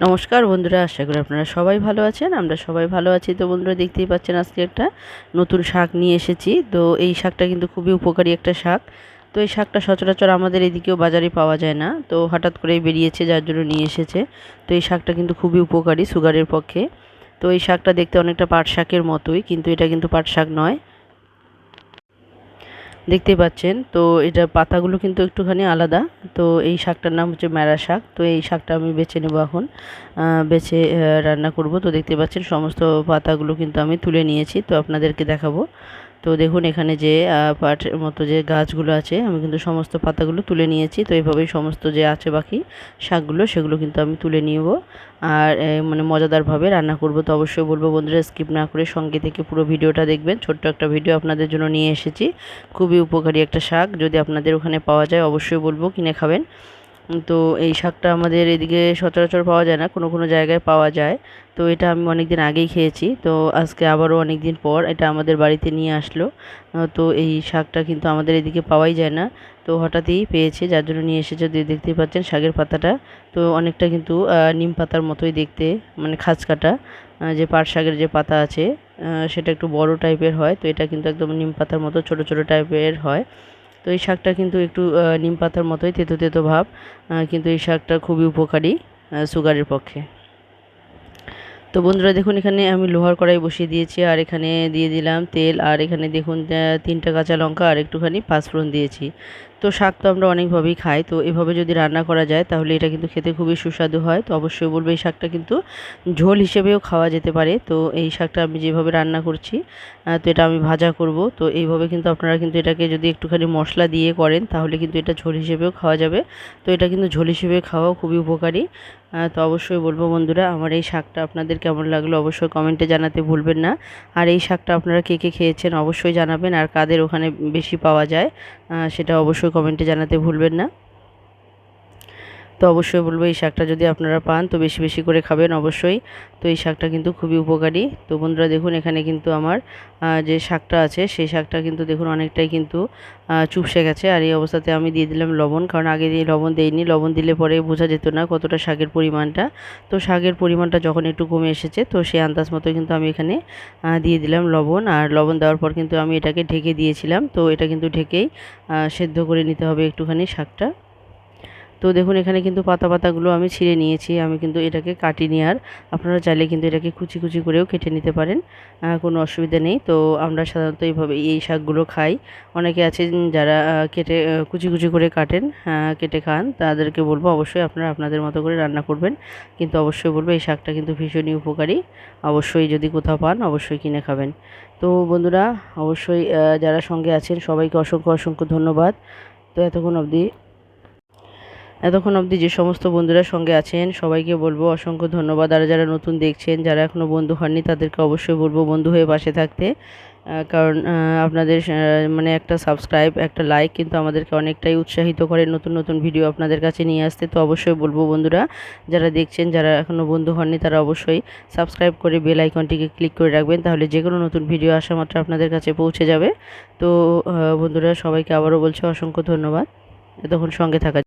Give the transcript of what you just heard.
নমস্কার বন্ধুরা, আশা করি আপনারা সবাই ভালো আছেন। আমরা সবাই ভালো আছি। তো বন্ধুরা, দেখতেই পাচ্ছেন আজকে একটা নতুন শাক নিয়ে এসেছি। তো এই শাকটা কিন্তু খুবই উপকারী একটা শাক। তো এই শাকটা সচরাচর আমাদের এদিকেও বাজারে পাওয়া যায় না, তো হঠাৎ করেই বেরিয়েছে, যার জন্য নিয়ে এসেছে। তো এই শাকটা কিন্তু খুবই উপকারী সুগারের পক্ষে। তো এই শাকটা দেখতে অনেকটা পাট শাকের মতোই, কিন্তু এটা কিন্তু পাট শাক নয়। দেখতেই পাচ্ছেন, তো এটা পাতাগুলো কিন্তু একটুখানি আলাদা। তো এই শাকটার নাম হচ্ছে মেরা শাক। তো এই শাকটা আমি বেছে নেব এখন, বেছে রান্না করব। তো দেখতে পাচ্ছেন সমস্ত পাতাগুলো কিন্তু আমি তুলে নিয়েছি, তো আপনাদেরকে দেখাবো। তো দেখুন এখানে যে পাটের মতো যে গাছগুলো আছে, আমি কিন্তু সমস্ত পাতাগুলো তুলে নিয়েছি। তো এইভাবেই সমস্ত যে আছে বাকি শাকগুলো, সেগুলো কিন্তু আমি তুলে নিব আর মানে মজাদারভাবে রান্না করব। তো অবশ্যই বলবো বন্ধুরা, স্কিপ না করে সঙ্গে থেকে পুরো ভিডিওটা দেখবেন। ছোট্ট একটা ভিডিও আপনাদের জন্য নিয়ে এসেছি। খুবই উপকারী একটা শাক, যদি আপনাদের ওখানে পাওয়া যায় অবশ্যই বলবো কিনে খাবেন। তো এই শাকটা আমাদের এদিকে সচরাচর পাওয়া যায় না, কোনো কোনো জায়গায় পাওয়া যায়। তো এটা আমি অনেক দিন আগেই খেয়েছি, তো আজকে আবারও অনেক দিন পর এটা আমাদের বাড়িতে নিয়ে আসলো। তো এই শাকটা কিন্তু আমাদের এদিকে পাওয়াই যায় না, তো হঠাৎই পেয়েছে, যার জন্য নিয়ে এসেছে। দেখতেই পাচ্ছেন শাকের পাতাটা তো অনেকটা কিন্তু নিম পাতার মতোই দেখতে, মানে খাঁজ কাটা। যে পাট শাকের যে পাতা আছে সেটা একটু বড় টাইপের হয়, তো এটা কিন্তু একদম নিম পাতার মতো ছোট ছোট টাইপের হয়। তো এই শাকটা কিন্তু একটু নিম পাতার মতোই তেতো তেতো ভাব, কিন্তু এই শাকটা খুবই উপকারী সুগারের পক্ষে। তো বন্ধুরা দেখুন, এখানে আমি লোহার কড়াই বসিয়ে দিয়েছি, আর এখানে দিয়ে দিলাম তেল, আর এখানে দেখুন 3টা কাঁচা লঙ্কা আর একটুখানি পাঁচফোড়ন দিয়েছি। তো শাক তো আমরা অনেকভাবেই খাই, তো এভাবে যদি রান্না করা যায় তাহলে এটা কিন্তু খেতে খুবই সুস্বাদু হয়। তো অবশ্যই বলবো এই শাকটা কিন্তু ঝোল হিসেবেও খাওয়া যেতে পারে। তো এই শাকটা আমি যেভাবে রান্না করছি, তো এটা আমি ভাজা করব। তো এইভাবে কিন্তু আপনারা কিন্তু এটাকে যদি একটুখানি মশলা দিয়ে করেন তাহলে কিন্তু এটা ঝোল হিসেবেও খাওয়া যাবে। তো এটা কিন্তু ঝোল হিসেবে খাওয়াও খুবই উপকারী। তো অবশ্যই বলবো বন্ধুরা, আমার এই শাকটা আপনাদের কেমন লাগলো অবশ্যই কমেন্টে জানাতে ভুলবেন না। আর এই শাকটা আপনারা কে কে খেয়েছেন অবশ্যই জানাবেন, আর কাদের ওখানে বেশি পাওয়া যায় সেটা অবশ্যই কমেন্টে জানাতে ভুলবেন না। তো অবশ্যই বলবো এই শাকটা যদি আপনারা পান তো বেশি বেশি করে খাবেন অবশ্যই। তো এই শাকটা কিন্তু খুবই উপকারী। তো বন্ধুরা দেখুন, এখানে কিন্তু আমার যে শাকটা আছে সেই শাকটা কিন্তু দেখুন অনেকটাই কিন্তু চুপসে গেছে। আর এই অবস্থাতে আমি দিয়ে দিলাম লবণ, কারণ আগে দিয়ে লবণ দেইনি। লবণ দিলে পরে বোঝা যেত না কতটা শাকের পরিমাণটা। তো শাকের পরিমাণটা যখন একটু কমে এসেছে, তো সেই আন্দাজ মতো কিন্তু আমি এখানে দিয়ে দিলাম লবণ। আর লবণ দেওয়ার পর কিন্তু আমি এটাকে ঢেকে দিয়েছিলাম। তো এটা কিন্তু ঢেকেই সেদ্ধ করে নিতে হবে একটুখানি শাকটা। তো দেখুন এখানে কিন্তু পাতাগুলো আমি ছিঁড়ে নিয়েছি, আমি কিন্তু এটাকে কাটিনি। আর আপনারা চাইলে কিন্তু এটাকে কুচি কুচি করেও কেটে নিতে পারেন, কোনো অসুবিধা নেই। তো আমরা সাধারণত এইভাবে এই শাকগুলো খাই। অনেকে আছেন যারা কেটে কুচি কুচি করে কাটেন, কেটে খান, তাদেরকে বলবো অবশ্যই আপনারা আপনাদের মতো করে রান্না করবেন। কিন্তু অবশ্যই বলবো এই শাকটা কিন্তু ভীষণই উপকারী। অবশ্যই যদি কোথাও পান অবশ্যই কিনে খাবেন। তো বন্ধুরা, অবশ্যই যারা সঙ্গে আছেন সবাইকে অসংখ্য অসংখ্য ধন্যবাদ। তো এতক্ষণ অবধি যে সমস্ত বন্ধুরা সঙ্গে আছেন সবাইকে বলবো অসংখ্য ধন্যবাদ। আর যারা নতুন দেখছেন, যারা এখনও বন্ধু হননি, তাদেরকে অবশ্যই বলবো বন্ধু হয়ে পাশে থাকতে। কারণ আপনাদের মানে একটা সাবস্ক্রাইব, একটা লাইক কিন্তু আমাদেরকে অনেকটাই উৎসাহিত করে নতুন নতুন ভিডিও আপনাদের কাছে নিয়ে আসতে। তো অবশ্যই বলবো বন্ধুরা, যারা দেখছেন, যারা এখনও বন্ধু হননি, তারা অবশ্যই সাবস্ক্রাইব করে বেল আইকনটিকে ক্লিক করে রাখবেন, তাহলে যে কোনো নতুন ভিডিও আসা মাত্র আপনাদের কাছে পৌঁছে যাবে। তো বন্ধুরা, সবাইকে আবারও বলছি অসংখ্য ধন্যবাদ এতক্ষণ সঙ্গে থাকার